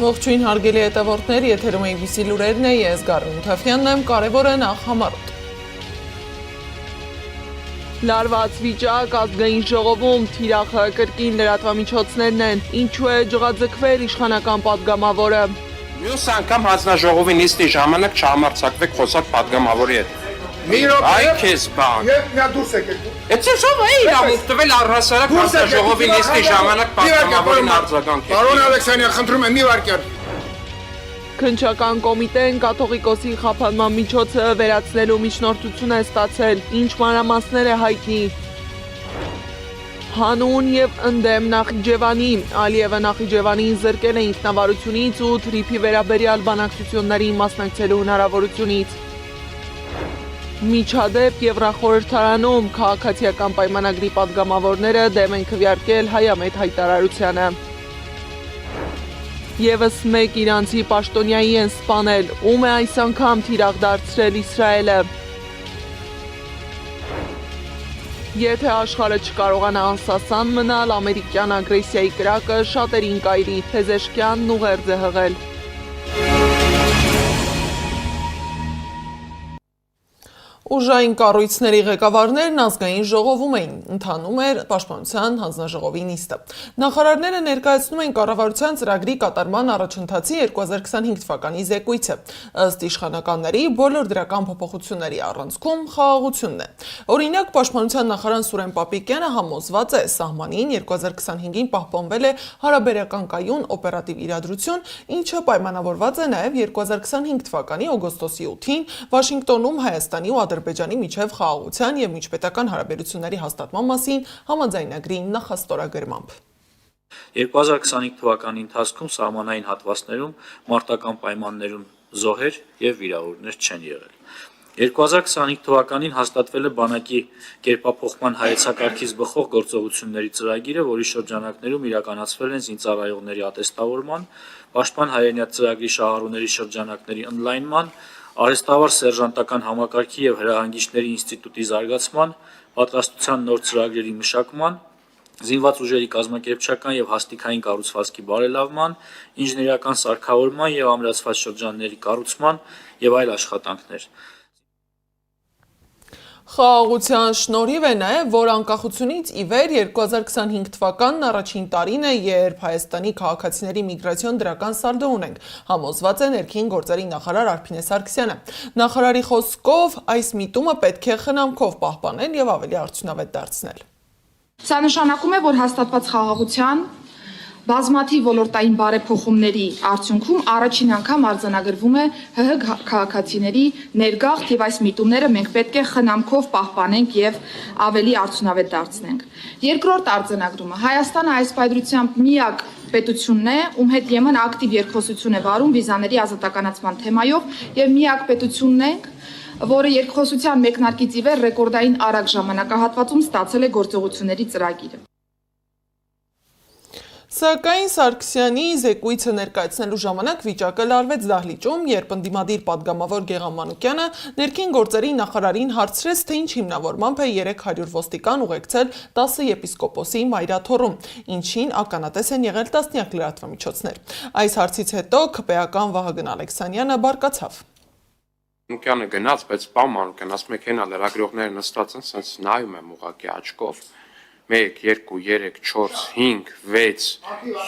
Ողջույն հարգելի հետևորդներ, եթերում ABC լուրերն է, ես Գարուն Թեֆյանն եմ, կարևոր է նախ համառոտ։ Լարված վիճակ ազգային ժողովում թիրախը կրկին լրատվամիջոցներն են, ինչու է ջղաձգվել իշխանական պատգամավորը։ Մյուս անգամ հանձնաժողովի նիստի ժամանակ չհամարձակվեք խոսակ պատգամավորի հետ։ Այ քեզ բան։ Նա դուրս եկեք։ Էցե շո՞վ է իրավունք տվել առհասարակ հանձնաժողովի նիստի ժամանակ պատգամավորին արձագանքել։ Պարոն Ալեքսանյան, խնդրում եմ մի վարքյան։ Քննչական կոմիտեն կաթողիկոսի խափանման միջոցը վերացնելու միջնորդություն է ստացել, ինչ մանրամասներ է հայտնի։ Հանուն եւ ընդդեմ Նախիջևանի, Ալիևը Նախիջևանին զրկել է ինքնավարությունից ու թրիփի վերաբերյալ բանակցությունների մասնակցելու հնարավորությունից։ Միջադեպ Եվրախորհրդարանում քաղաքացիական պայմանագրի պատգամավորները դեմ են քվեարկել հայամետ հայտարարությանը։ Եվս մեկ իրանցի պաշտոնյայի են սպանել, ում է այս անգամ թիրախ դարձրել Իսրայելը։ Եթե աշխարհը չկարողանա անսասան մնալ, ամերիկյան ագրեսիայի կրակը շատերին կայրի, Փեզեշքյանն ուղերձ է հղել։ Ուժային կառույցների ղեկավարներն ազգային ժողովում էին, ընթանում էր Պաշտպանության հանձնաժողովի նիստը։ Նախարարները ներկայացնում են կառավարության ծրագրի կատարման առաջընթացի 2025 թվականի զեկույցը։ Ըստ իշխանականների, բոլոր դրական փոփոխությունների առանցքում խաղաղությունն է։ Օրինակ, Պաշտպանության նախարար Սուրեն Պապիկյանը համոզված է, սահմանին 2025-ին պահպանվել է հարաբերական կայուն օպերատիվ իրադրություն, ինչը պայմանավորված է նաև 2025 թվականի օգոստոսի 8-ին Վաշինգտոնում Հայաստանի ու Ադրբեջանի միջև խաղաղության և միջպետական հարաբերությունների հաստատման մասին համաձայնագրի նախաստորագրմամբ։ 2025 թվականի ընթացքում սահմանային հատվածներում մարտական պայմաններում զոհեր և վիրավորներ չեն եղել։ 2025 թվականին հաստատվել է բանակի կերպափոխման հայեցակարգից բխող գործողությունների ծրագիրը, որի շրջանակներում իրականացվել են զինծառայողների ատեստավորման, պաշտպան հայրենիաց ծրագրի շահառուների շրջանակների ընդլայնման, արհեստավար սերժանտական համակարգի և հրահանգիչների ինստիտուտի զարգացման, պատրաստության նոր ծրագրերի մշակման, զինված ուժերի կազմակերպչական և հաստիքային կառուցվածքի բարելավման, ինժեներական սարքավորման և ամրացված շրջանների կառուցման և այլ աշխատանքներ։ Խաղաղության շնորհիվ է նաև, որ անկախությունից ի վեր 2025 թվականն առաջին տարին է, երբ Հայաստանի քաղաքացիների միգրացիոն դրական սալդո ունենք, համոզված է ներքին գործերի նախարար Արփինե Սարգսյանը։ Նախարարի խոսքով, այս միտումը պետք է խնամքով պահպանել և ավելի արդյունավետ դարձնել։ Սա նշանակում է, որ հաստատված խաղաղության բազմաթիվ ոլորտային բարեփոխումների արդյունքում առաջին անգամ արձանագրվում է ՀՀ քաղաքացիների ներգաղթ եւ այս միտումները մենք պետք է խնամքով պահպանենք եւ ավելի արդյունավետ դարձնենք։ Երկրորդ արձանագրումը Հայաստանը այս պայծրությամբ միակ պետությունն է, ում հետ ԵՄ-ն ակտիվ երկխոսություն է վարում վիզաների ազատականացման թեմայով եւ միակ պետությունն է, որը երկխոսության մեկնարկից ի վեր ռեկորդային արագ ժամանակահատվածում ստացել է գործողությունների ծրագիրը։ Սակայն Սարգսյանի զեկույցը ներկայացնելու ժամանակ վիճակը լարվեց դահլիճում, երբ ընդդիմադիր պատգամավոր Գեգամ Մանուկյանը ներքին գործերի նախարարին հարցրեց, թե ինչ հիմնավորմամբ է 300 ոստիկան ուղեկցել 10 եպիսկոպոսի մայրաթոռում, ինչին ականատես են եղել տասնյակ լրատվամիջոցներ։ Այս հարցից հետո ՔՊ-ական Վահագն Ալեքսանյանը բարկացավ։ Մանուկյանը գնաց, բայց պա Մանուկյան, ասում եք հենա լրագրողները նստած են, սենց նայում եմ ուղղակի աչքով։ 1, 2, 3, 4, 5, 6,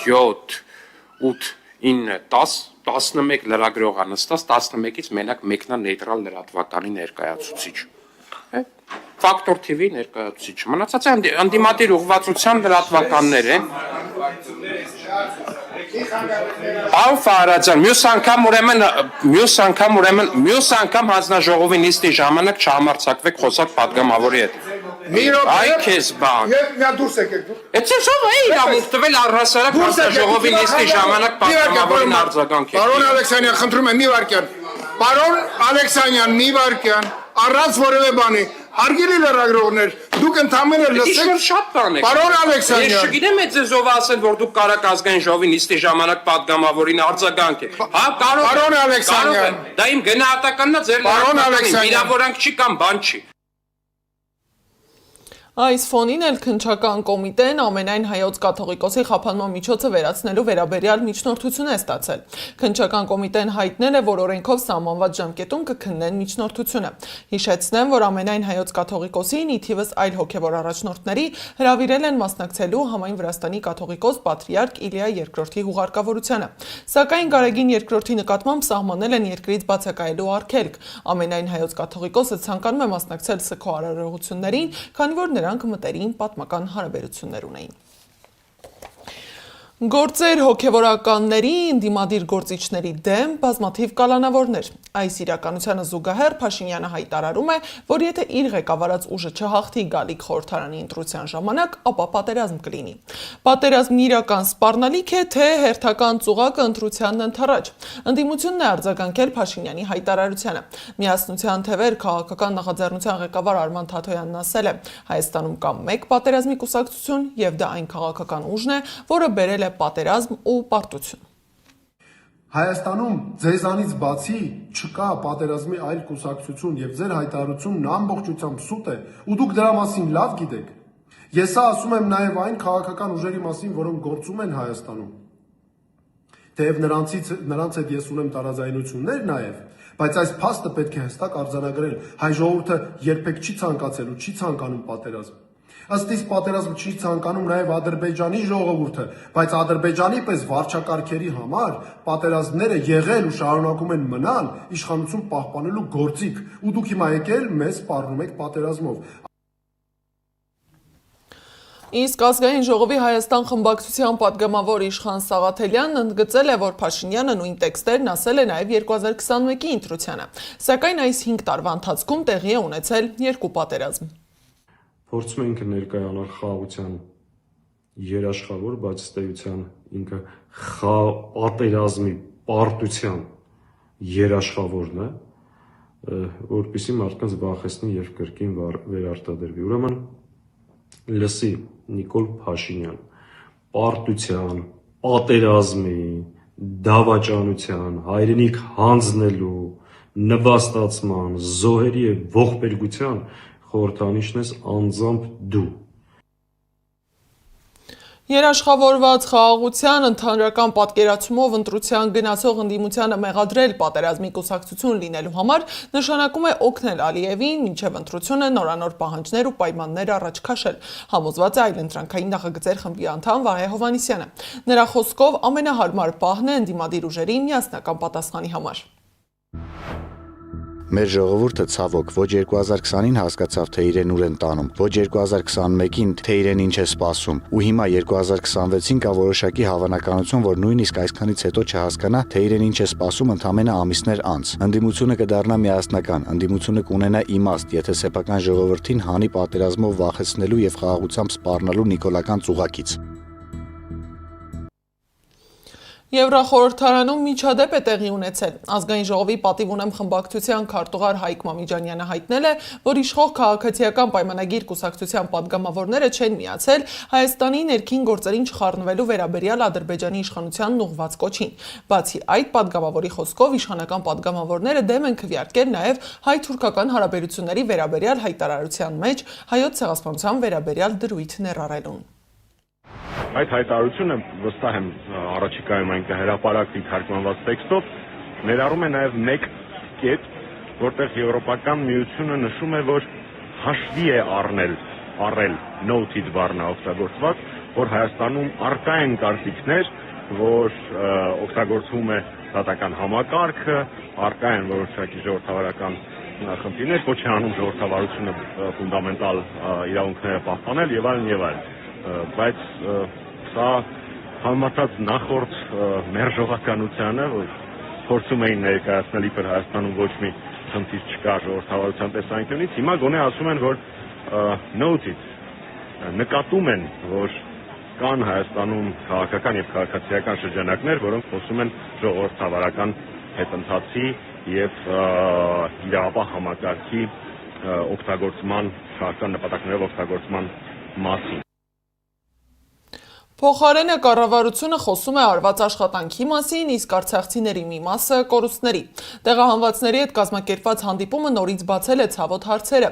7, 8, 9, 10, 11 լրագրողա նստած, 11-ից մենակ մեկնա նեյտրալ լրատվականի ներկայացուցիչ։ Ֆակտոր TV ներկայացուցիչ։ Մնացածը ընդդիմադիր ուղղվածության լրատվականներ են։ Պարոն Ֆարաջան, մյուս անգամ հանձնաժողովի նիստի ժամանակ չհամարձակվեք խոսակ պատգամավորի հետ։ Այ քեզ բան։ Նա դուրս եկեք։ Էցե շո՞վ է իրավունք տվել առհասարակ հանձնաժողովի նիստի ժամանակ պատգամավորին արձագանքել։ Պարոն Ալեքսանյան, խնդրում եմ մի վարքյան։ Պարոն Ալեքսանյան, մի վարքյան, առանց որևէ բանի, հարգելի լրագրողներ, դուք ընդամենը լսեք։ Շատ բան է։ Պարոն Ալեքսանյան։ Ես չգիտեմ այդ ձեզ ով ասել, որ դուք կարաք ազգային ժողովի նիստի ժամանակ պատգամավորին արձագանքել։ Հա, կարող։ Պարոն Ալեքսանյան։ Դա իմ գնահատականն է, ձեր Պարոն Ալեքսանյան։ վիրավորանք չի կամ բան չի։ Այս ֆոնին էլ քննչական կոմիտեն ամենայն հայոց կաթողիկոսի խափանման միջոցը վերացնելու վերաբերյալ միջնորդություն է ստացել։ Քննչական կոմիտեն հայտնել է, որ օրենքով սահմանված ժամկետում կքննեն միջնորդությունը։ Հիշեցնեմ, որ ամենայն հայոց կաթողիկոսին ի թիվս այլ հոգևոր առաջնորդների հրավիրել են մասնակցելու համայն Վրաստանի կաթողիկոս պատրիարք Իլիա II-ի հուղարկավորությանը։ Սակայն Գարեգին II-ի նկատմամբ սահմանել են երկրից բացակայելու արգելք։ Ամենայն հայոց կաթողիկոսը ցանկանում է մասնակցել ՍՔՈ արարողություններին, քանի որ նրանք մտերիմ պատմական հարաբերություններ ունեին։ Գործեր հոգևորականների, ընդդիմադիր գործիչների դեմ բազմաթիվ կալանավորներ։ Այս իրականությանը զուգահեռ Փաշինյանը հայտարարում է, որ եթե իր ղեկավարած ուժը չհաղթի գալիք խորհրդարանի ընտրության ժամանակ, ապա պատերազմ կլինի։ Պատերազմն իրական սպառնալիք է, թե հերթական ծուղակը ընտրությանն ընդառաջ։ Ընդդիմությունն է արձագանքել Փաշինյանի հայտարարությանը։ Միասնության թևեր քաղաքական նախաձեռնության ղեկավար Արման Թաթոյանն ասել է. Հայաստանում կա մեկ պատերազմի կուսակցություն եւ դա այն քաղաքական ուժն է, որը բերել է պատերազմ ու պարտություն։ Հայաստանում ձեզանից բացի չկա պատերազմի այլ կուսակցություն եւ ձեր հայտարարությունն ամբողջությամբ սուտ է ու դուք դրա մասին լավ գիտեք։ Ես ասում եմ նաեւ այն քաղաքական ուժերի մասին, որոնք գործում են Հայաստանում։ Թեև նրանց հետ ես ունեմ տարաձայնություններ նաեւ, բայց այս փաստը պետք է հստակ արձանագրել։ Հայ ժողովուրդը երբեք չի ցանկացել ու չի ցանկանում պատերազմ։ Ըստ իս պատերազմ չի ցանկանում նաև Ադրբեջանի ժողովուրդը, բայց Ադրբեջանի պես վարչակարգերի համար պատերազմները եղել ու շարունակում են մնալ իշխանություն պահպանելու գործիք, ու դուք հիմա եկել մեզ սպառնում եք պատերազմով։ Իսկ ազգային ժողովի Հայաստան խմբակցության падգամավոր Իշխան Սաղաթելյանն ընդգծել է, որ Փաշինյանը նույն տեքստերն ասել է նաև 2021-ի ընտրությանը, սակայն այս 5 տարվա ընթացքում տեղի է ունեցել 2 պատերազմ։ Փորձում ենք ներկայանալ խաղաղության երաշխավոր, բայց ըստ էության ինքը պատերազմի պարտության երաշխավորն է, որպեսզի մարդկանց վախեցնի եւ կրկին վերարտադրվի։ Ուրեմն լսի Նիկոլ Փաշինյան, պարտության, պատերազմի, դավաճանության, հայրենիք հանձնելու, նվաստացման, զոհերի եւ ողբերգության խորհրդանիշն ես անձամբ դու։ Երաշխավորված խաղաղության ընդհանրական պատկերացումով ընտրության գնացող ընդդիմությանը մեղադրել պատերազմի կուսակցություն լինելու համար նշանակում է օգնել Ալիևին մինչև ընտրությունը նորանոր պահանջներ ու պայմաններ առաջ քաշել, համոզված է այլընտրանքային նախագծեր խմբի անդամ Վահե Հովհաննիսյանը։ Նրա խոսքով ամենահարմար պահն է ընդդիմադիր ուժերի միասնական պատասխանի համար։ Մեր ժողովուրդը ցավոք ոչ 2020-ին հասկացավ, թե իրեն ուր են տանում, ոչ 2021-ին, թե իրեն ինչ է սպասում, ու հիմա 2026-ին կա որոշակի հավանականություն, որ նույնիսկ այսքանից հետո չհասկանա, թե իրեն ինչ է սպասում ընդամենը ամիսներ անց։ Ընդդիմությունը կդառնա միասնական, ընդդիմությունը կունենա իմաստ, եթե սեփական ժողովրդին հանի պատերազմով վախեցնելու եւ խաղաղությամբ սպառնալու նիկոլական ծուղակից։ Եվրախորհրդարանում միջադեպ է տեղի ունեցել։ Ազգային ժողովի պատիվ ունեմ խմբակցության քարտուղար Հայկ Մամիջանյանը հայտնել է, որ իշխող քաղաքացիական պայմանագիր կուսակցության падգամավորները չեն միացել Հայաստանի ներքին գործերին չխառնվելու վերաբերյալ Ադրբեջանի իշխանությանն ուղղված կոչին։ Բացի այդ, падգամավորի խոսքով իշխանական падգամավորները դեմ են քվեարկել նաև հայ-թուրքական հարաբերությունների վերաբերյալ հայտարարության մեջ հայոց ցեղասպանության վերաբերյալ դրույթ ներառելուն։ Այդ հայտարարությունը վստահ եմ առաջիկայում այն կհրապարակվի թարգմանված տեքստով, ներառում է նաև մեկ կետ, որտեղ Եվրոպական միությունը նշում է, որ հաշվի է առել noted բառն օգտագործված, որ Հայաստանում առկա են կարծիքներ, որ օգտագործվում է դատական համակարգը, առկա են որոշակի ժողովրդավարական խնդիրներ, ոչ է անում ժողովրդավարությունը ֆունդամենտալ իրավունքները պահպանել եւ այլն։ Բայց սա համեմատած նախորդ մերժողականությանը, որ փորձում էին ներկայացնել իբր Հայաստանում ոչ մի խնդիր չկա ժողովրդավարության տեսանկյունից, հիմա գոնե ասում են, որ noted նկատում են, որ կան Հայաստանում քաղաքական եւ քաղաքացիական շրջանակներ, որոնք խոսում են ժողովրդավարական հետընթացի եւ իրավապահ համակարգի օգտագործման, քաղաքական նպատակներով օգտագործման մասին։ Փոխարենը կառավարությունը խոսում է արված աշխատանքի մասին, իսկ արցախցիների մի մասը կորուստների։ Տեղահանվածների հետ կազմակերպված հանդիպումը նորից բացել է ցավոտ հարցերը։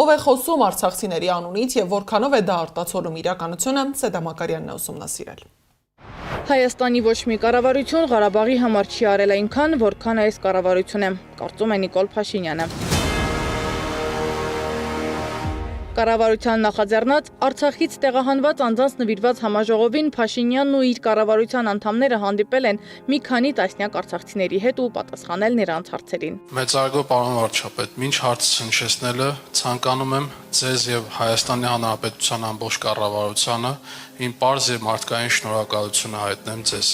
Ով է խոսում արցախցիների անունից եւ որքանով է դա արտացոլում իրականությունը, Սեդա Մակարյանն է ուսումնասիրել։ Հայաստանի ոչ մի կառավարություն Ղարաբաղի համար չի արել այնքան, որքան այս կառավարությունը, կարծում է Նիկոլ Փաշինյանը։ Կառավարության նախաձեռնած Արցախից տեղահանված անձանց նվիրված համաժողովին Փաշինյանն ու իր կառավարության անդամները հանդիպել են մի քանի տասնյակ արցախցիների հետ ու պատասխանել նրանց հարցերին։ Մեծարգո պարոն վարչապետ, մինչ հարց հնչեցնելը ցանկանում եմ ձեզ եւ Հայաստանի Հանրապետության ամբողջ կառավարությանը իմ պարզ եւ մարդկային շնորհակալությունը հայտնեմ ձեզ։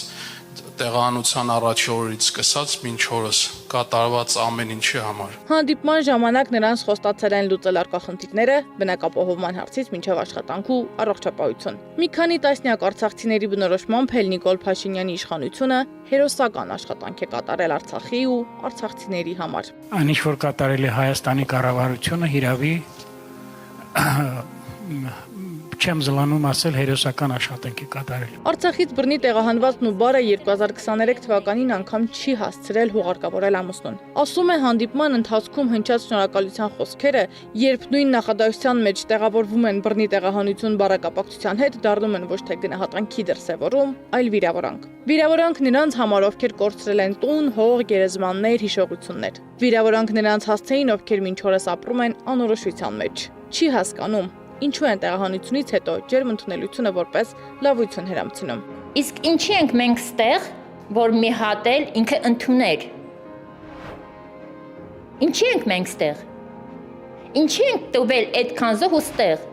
Տեղահանության առաջի օրից սկսած մինչ օրս կատարված ամեն ինչի համար։ Հանդիպման ժամանակ նրանց խոստացել են լուծել առկա խնդիրները, բնակապահովման հարցից մինչև աշխատանք ու առողջապահություն։ Մի քանի տասնյակ արցախցիների բնորոշմամբ էլ Նիկոլ Փաշինյանի իշխանությունը հերոսական աշխատանք է կատարել Արցախի ու արցախցիների համար։ Այն ինչ որ կատարել է Հայաստանի կառավարությունը, հիրավի չեմ զլանում ասել հերոսական աշխատանք է կատարել։ Արցախից բռնի տեղահանվածն ու բարը 2023 թվականին անգամ չի հասցրել հուղարկավորել ամուսնուն։ Ասում է հանդիպման ընթացքում հնչած շնորհակալության խոսքերը, երբ նույն նախադասության մեջ տեղավորվում են բռնի տեղահանություն բարակապակցության հետ, դառնում են ոչ թե գնահատանքի դրսևորում, այլ վիրավորանք։ Վիրավորանք նրանց համար, ովքեր կորցրել են տուն, հող, գերեզմաններ, հիշողություններ։ Վիրավորանք նրանց հասցեին, ովքեր մինչ օրս ապրում են անորոշության մեջ։ Չի հասկանում ինչու են տեղահանությունից հետո ջերմ ընդունելությունը որպես լավություն հրամցնում։ Իսկ ինչի ենք մենք ստեղ, որ մի հատ էլ ինքը ընդուներ։ Ինչի ենք մենք ստեղ։ Ինչի ենք տվել այդքան զոհ ու ստեղ։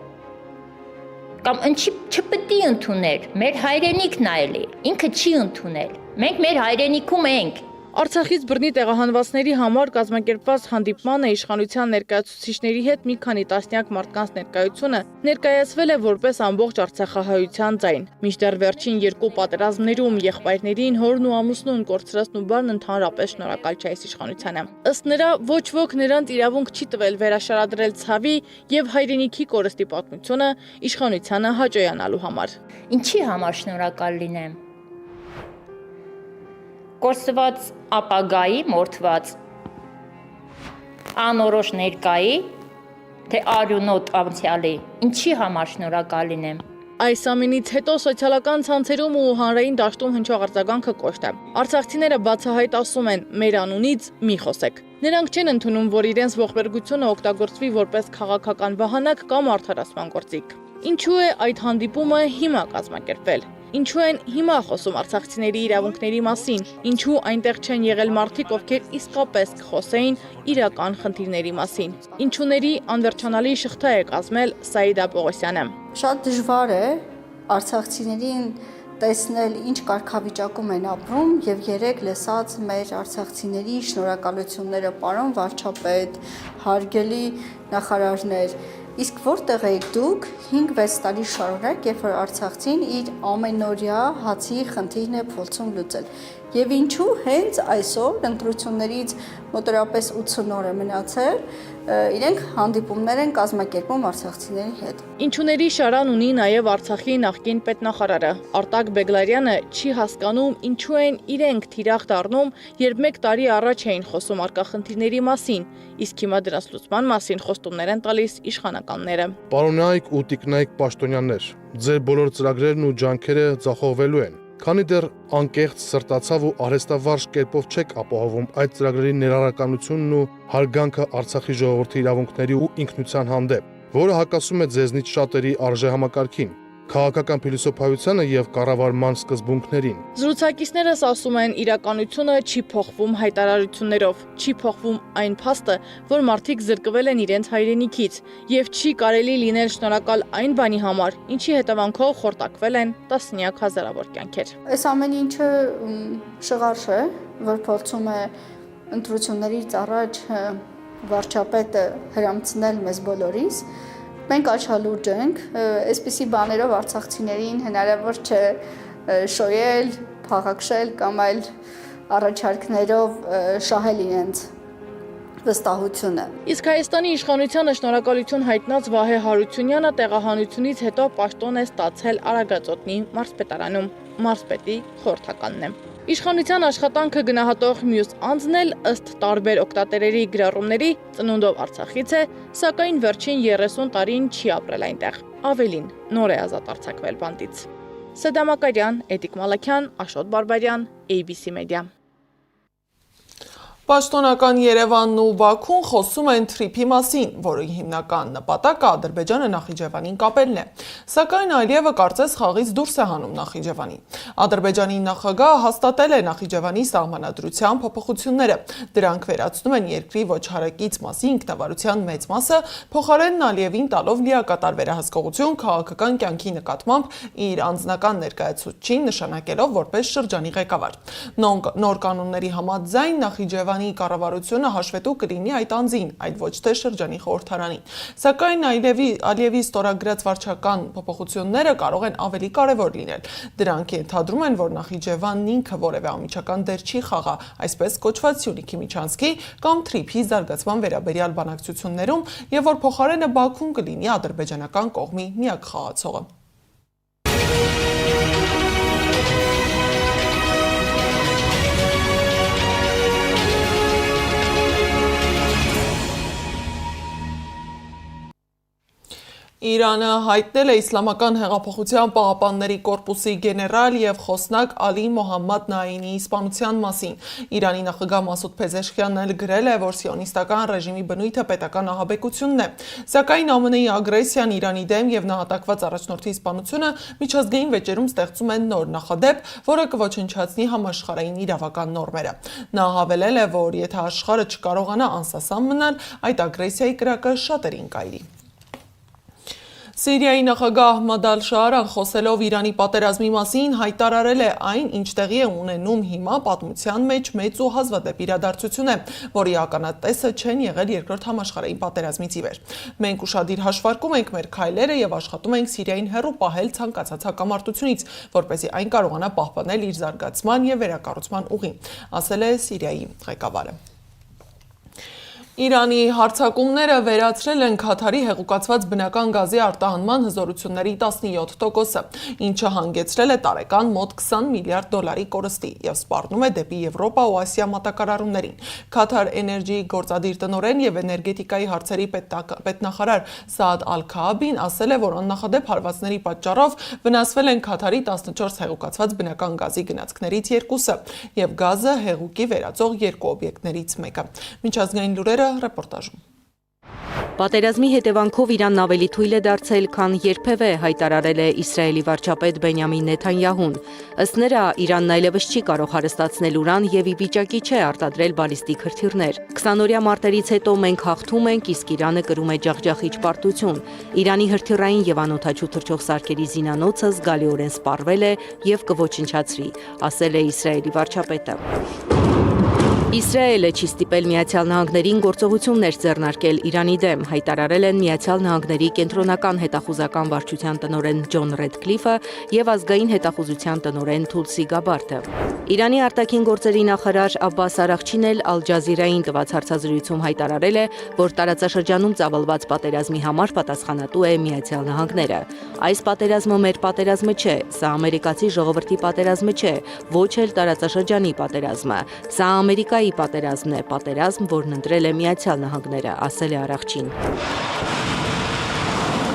Կամ ինչի չպետք է ընդուներ։ Մեր հայրենիքն այլ է, ինքը չի ընդունել։ Մենք մեր հայրենիքում ենք։ Արցախից բռնի տեղահանվածների համար կազմակերպված հանդիպմանը իշխանության ներկայացուցիչների հետ մի քանի տասնյակ մարդկանց ներկայությունը ներկայացվել է որպես ամբողջ արցախահայության ձայն։ Մինչդեռ վերջին երկու պատերազմներում եղբայրներին, հորն ու ամուսնուն կորցրածն ու բառն ընդհանրապես շնորհակալ չէ այս իշխանությանը։ Ըստ նրա, ոչ ոք նրանց իրավունք չի տվել վերաշարադրել ցավի եւ հայրենիքի կորստի պատմությունը իշխանությանը հաճոյանալու համար։ Ինչի համար շնորհակալ լինեմ։ Կորսված ապագայի մորթված անորոշ ներկայի թե արյունոտ անցյալի ինչի համար շնորհակալ լինեմ։ Այս ամենից հետո սոցիալական ցանցերում ու հանրային դաշտում հնչող արձագանքը կոշտ է։ Արցախցիները բացահայտ ասում են՝ մեր անունից մի խոսեք։ Նրանք չեն ընդունում, որ իրենց ողբերգությունը օգտագործվի որպես քաղաքական վահանակ կամ արդարացման գործիք։ Ինչու է այդ հանդիպումը հիմա կազմակերպվել։ Ինչու են հիմա խոսում արցախցիների իրավունքների մասին, ինչու այնտեղ չեն եղել մարդիկ, ովքեր իսկապես կխոսեին իրական խնդիրների մասին։ Ինչուների անվերջանալի շղթա է կազմել Սաիդա Պողոսյանը։ Շատ դժվար է արցախցիներին տեսնել ինչ կարգավիճակում են ապրում եւ երեք լսած մեր արցախցիների շնորհակալությունները պարոն վարչապետ, հարգելի նախարարներ, իսկ որտեղ եք դուք 5-6 տարի շարունակ, երբ որ արցախցին իր ամենօրյա հացի խնդիրն է փորձում լուծել։ Եվ ինչու հենց այսօր ընտրություններից մոտավորապես 80 օր է մնացել, իրենք հանդիպումներ են կազմակերպում արցախցիների հետ։ Ինչուների շարան ունի նաև Արցախի նախկին պետնախարարը Արտակ Բեգլարյանը չի հասկանում ինչու են իրենք թիրախ դառնում, երբ 1 տարի առաջ էին խոսում առկա խնդիրների մասին, իսկ հիմա դրանց լուծման մասին խոստումներ են տալիս իշխանականները։ Պարոնայք ու տիկնայք պաշտոնյաներ, ձեր բոլոր ծրագրերն ու ջանքերը ձախողվելու են։ Քանի դեռ անկեղծ սրտացավ ու արհեստավարժ կերպով չեք ապահովում այդ ծրագրերի ներառականությունն ու հարգանքը Արցախի ժողովրդի իրավունքների ու ինքնության հանդեպ, որը հակասում է ձեզնից շատերի արժեհամակարգին, քաղաքական փիլիսոփայությանը եւ կառավարման սկզբունքներին։ Զրուցակիցներս ասում են, իրականությունը չի փոխվում հայտարարություններով, չի փոխվում այն փաստը, որ մարդիկ զրկվել են իրենց հայրենիքից եւ չի կարելի լինել շնորհակալ այն բանի համար, ինչի հետևանքով խորտակվել են տասնյակ հազարավոր կյանքեր։ Այս ամեն ինչը շղարշ է, որ փորձում է ընտրություններից առաջ վարչապետը հրամցնել մեզ բոլորիս։ Մենք աչալուրջ ենք, այսպիսի բաներով արցախցիներին հնարավոր չէ շոյել, փաղաքշել կամ այլ առաջարկներով շահել իրենց վստահություն է։ Իսկ Հայաստանի իշխանությանը շնորհակալություն հայտնած Վահե Հարությունյանը տեղահանությունից հետո պաշտոն է ստացել Արագածոտնի մարզպետարանում, մարզպետի խորհրդականն է։ Իշխանության աշխատանքը գնահատող մյուս անձն էլ ըստ տարբեր օգտատերերի գրառումների ծնունդով Արցախից է, սակայն վերջին 30 տարին չի ապրել այնտեղ։ Ավելին, նոր է ազատ արձակվել բանտից։ Սեդա Մակարյան, Էդիկ Մալաքյան, Աշոտ Բարբարյան, ABC Media։ Պաշտոնական Երևանն ու Բաքուն խոսում են թրիփի մասին, որի հիմնական նպատակը Ադրբեջանը Նախիջևանին կապելն է, սակայն Ալիևը կարծես խաղից դուրս է հանում Նախիջևանի։ Ադրբեջանի նախագահը հաստատել է Նախիջևանի սահմանադրության փոփոխությունները, դրանք վերացնում են երկրի ոչհարակից մասի ինքնավարության մեծ մասը, փոխարենն Ալիևին տալով լիակատար վերահսկողություն քաղաքական կյանքի նկատմամբ իր անձնական ներկայացուցչին նշանակելով որպես շրջանի ղեկավար։ Նոր կանոնների համաձայն Նախիջևանի կառավարությունը հաշվետու կլինի այդ անձին, այլ ոչ թե շրջանի խորհրդարանին։ Սակայն Ալիևի ստորագրած վարչական փոփոխությունները կարող են ավելի կարևոր լինել։ Դրանք ենթադրում են, որ Նախիջևանն ինքը որևէ անմիջական դեր չի խաղա, այսպես կոչված Սյունիքի միջանցքի կամ թրիփի զարգացման վերաբերյալ բանակցություններում, եւ որ փոխարենը Բաքուն կլինի ադրբեջանական կողմի միակ խաղացողը։ Իրանը հայտնել է Իսլամական հեղափոխության պահապանների կորպուսի գեներալ եւ խոսնակ Ալի Մոհամմադ Նայինիի սպանության մասին։ Իրանի նախագահ Մասուդ Փեզեշքյանն էլ գրել է, որ սիոնիստական ռեժիմի բնույթը պետական ահաբեկությունն է։ Սակայն ԱՄՆ-ի ագրեսիան Իրանի դեմ եւ նահատակված առաջնորդի սպանությունը միջազգային վեճերում ստեղծում են նոր նախադեպ, որը կոչնչացնի համաշխարհային իրավական նորմերը։ Նա հավելել է, որ եթե աշխարհը չկարողանա անսասան մնալ, այդ ագրեսիայի կրակը շատերին կայրի։ Սիրիայի նախագահ Ահմադ Ալ-Շարան խոսելով Իրանի պատերազմի մասին հայտարարել է այն, ինչ տեղի է ունենում հիմա պատմության մեջ մեծ ու հազվադեպ իրադարձություն է, որի ականատեսը չեն եղել երկրորդ համաշխարհային պատերազմից ի վեր։ Մենք ուշադիր հաշվարկում ենք մեր քայլերը եւ աշխատում ենք Սիրիային հեռու պահել ցանկացած հակամարտությունից, որպեսզի այն կարողանա պահպանել իր զարգացման եւ վերակառուցման ուղին, ասել է Սիրիայի ղեկավարը։ Իրանի հարձակումները վերացրել են Քաթարի հեղուկացված բնական գազի արտահանման հզորությունների 17%, ինչը հանգեցրել է տարեկան մոտ 20 միլիարդ դոլարի կորստի եւ սպառնում է դեպի Եվրոպա ու Ասիա մատակարարումներին։ Քաթար Էներջիի գործադիր տնօրեն եւ էներգետիկայի հարցերի պետնախարար Սաադ Ալ-Քաաբին ասել է, որ աննախադեպ հարվածների պատճառով վնասվել են Քաթարի 14 հեղուկացված բնական գազի գնացքներից 2-ը եւ գազը հեղուկի վերածող 2 օբյեկտներից մեկը։ Միջազգային լուրերը ռեպորտաժում։ Պատերազմի հետևանքով Իրանն ավելի թույլ է դարձել, քան երբևէ, հայտարարել է Իսրայելի վարչապետ Բենյամին Նեթանյահուն։ Ըստ նրա, Իրանն այլևս չի կարող հարստացնել ուրան եւ ի վիճակի չէ արտադրել բալիստիկ հրթիռներ։ 20-օրյա մարտերից հետո մենք հաղթում ենք, իսկ Իրանը կրում է ջախջախիչ պարտություն։ Իրանի հրթիռային եւ անօդաչու թռչող սարքերի զինանոցը զգալիորեն սպառվել է եւ կոչնչացրի, ասել է Իսրայելի վարչապետը։ Իսրայելը չի ստիպել Միացյալ Նահանգներին գործողություններ ձեռնարկել Իրանի դեմ, հայտարարել են Միացյալ Նահանգների կենտրոնական հետախուզական վարչության տնօրեն Ջոն Ռեդկլիֆը եւ ազգային հետախուզության տնօրեն Թուլսի Գաբարդը։ Իրանի արտաքին գործերի նախարար Աբբաս Արաղչին էլ Ալ Ջազիրային տված հարցազրույցում հայտարարել է, որ տարածաշրջանում ծավալված պատերազմի համար պատասխանատու է Միացյալ Նահանգները։ Այս պատերազմը մեր պատերազմը չէ, սա ամերիկացի ժողովրդի պատերազմը չէ, ոչ էլ տարածաշրջանի պատերազմը։ Սա Ամերիկայի պատերազմն է, պատերազմ, որն ընտրել է Միացյալ Նահանգները, ասել է Արաղչին։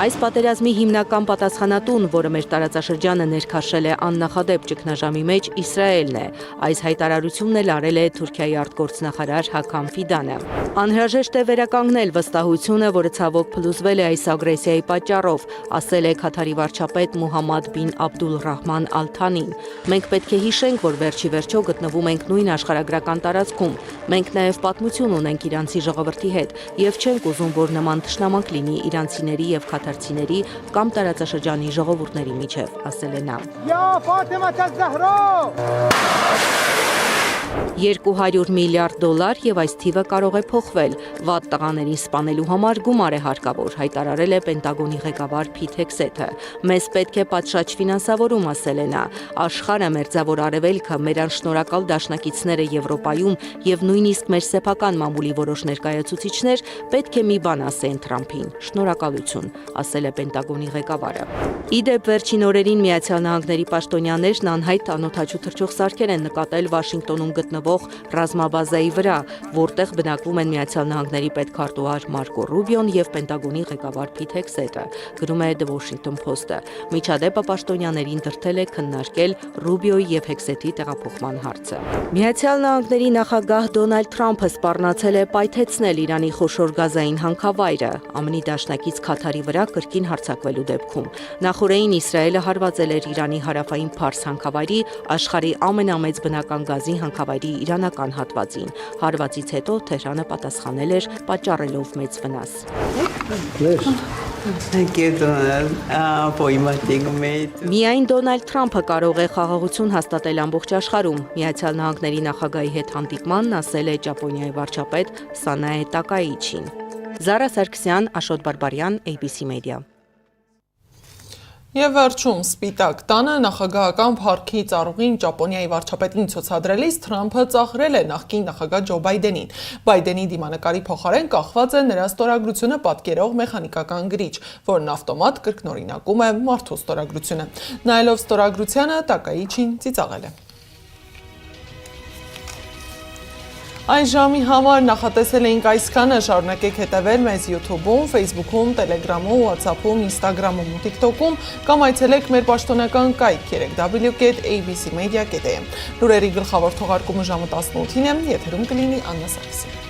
Այս պատերազմի հիմնական պատասխանատուն, որը մեր տարածաշրջանը ներքաշել է աննախադեպ ճգնաժամի մեջ, Իսրայելն է։ Այս հայտարարությունն էլ արել է Թուրքիայի արտգործնախարար Հակամ Ֆիդանը։ Անհրաժեշտ է վերականգնել վստահությունը, որը ցավոք փլուզվել է այս ագրեսիայի պատճառով, ասել է Քաթարի վարչապետ Մուհամմադ բին Աբդուլ Ռահման Ալ-Թանին։ Մենք պետք է հիշենք, որ վերջի վերջո գտնվում ենք նույն աշխարհագրական տարածքում։ Մենք նաև պատմություն ունենք իրանցի ժողովրդի հետ եւ չենք ուզում, որ նման թշնամանք լինի իրանցիների եւ քաթարցիների կամ տարածաշրջանի ժողովուրդների միջև, ասել է նա։ $200 միլիարդ եւ այս թիվը կարող է փոխվել։ Վատ տղաներին սպանելու համար գումար է հարկավոր, հայտարարել է Պենտագոնի ղեկավար Փիթ Հեքսեթը։ Մեզ պետք է պատշաճ ֆինանսավորում, ասել է նա։ Աշխարհը, Մերձավոր Արևելքը, մեր անշնորհակալ դաշնակիցները Եվրոպայում եւ նույնիսկ մեր սեփական մամուլի որոշ ներկայացուցիչներ պետք է մի բան ասեն Թրամփին՝ շնորհակալություն, ասել է Պենտագոնի ղեկավարը։ Իդեպ վերջին օրերին Միացյալ Նահանգների պաշտոնյաներն անհայտ անօդաչու թռչող սարքեր են նկատել Վաշինգտոնում գտնվող ռազմաբազայի վրա, որտեղ բնակվում են Միացյալ Նահանգների պետքարտուղար Մարկո Ռուբիոն եւ Պենտագոնի ղեկավար Փիթ Հեքսեթը, գրում է The Washington Post-ը։ Միջադեպը պաշտոնյաներին դրդել է քննարկել Ռուբիոյի եւ Հեքսեթի տեղափոխման հարցը։ Միացյալ Նահանգների նախագահ Դոնալդ Թրամփը սպառնացել է պայթեցնել Իրանի խոշոր գազային հանքավայրը, ԱՄՆ-ի դաշնակից Քաթարի վրա կրկին հարձակվելու դեպքում։ Նախորդին Իսրայելը հարվածել էր Իրանի հարավային Փարս հանքավայրի, աշխարհի ամենամեծ բնական գազի հանքավայրի իրանական հատվածին։ Հարվածից հետո Թեհրանը պատասխանել էր պատճառելով մեծ վնաս։ Միայն Դոնալդ Թրամփը կարող է խաղաղություն հաստատել ամբողջ աշխարհում։ Միացյալ Նահանգների նախագահի հետ հանդիպմանն ասել է Ճապոնիայի վարչապետ Սանաե Տակայիչին։ Զարա Սարգսյան, Աշոտ Բարբարյան, ABC Media։ Եվ վերջում Սպիտակ տանը նախագահական փառքի ծառուղին Ճապոնիայի վարչապետին ցուցադրելիս Թրամփը ծաղրել է նախկին նախագահ Ջո Բայդենին։ Բայդենի դիմանկարի փոխարեն կախված է նրա ստորագրությունը պատկերող մեխանիկական գրիչ, որն ավտոմատ կրկնօրինակում է մարդու ստորագրությունը։ Նայելով ստորագրությանը Տակայիչին ծիծաղել է։ Այս ժամի համար նախատեսել էինք այսքանը, շարունակեք հետևել մեզ YouTube-ում, Facebook-ում, Telegram-ում, WhatsApp-ում, Instagram-ում ու TikTok-ում կամ այցելեք մեր պաշտոնական կայք www.abcmedia.am։ Լուրերի գլխավոր թողարկումը ժամը 18-ին է, եթերում կլինի Աննա Սարգսյանը։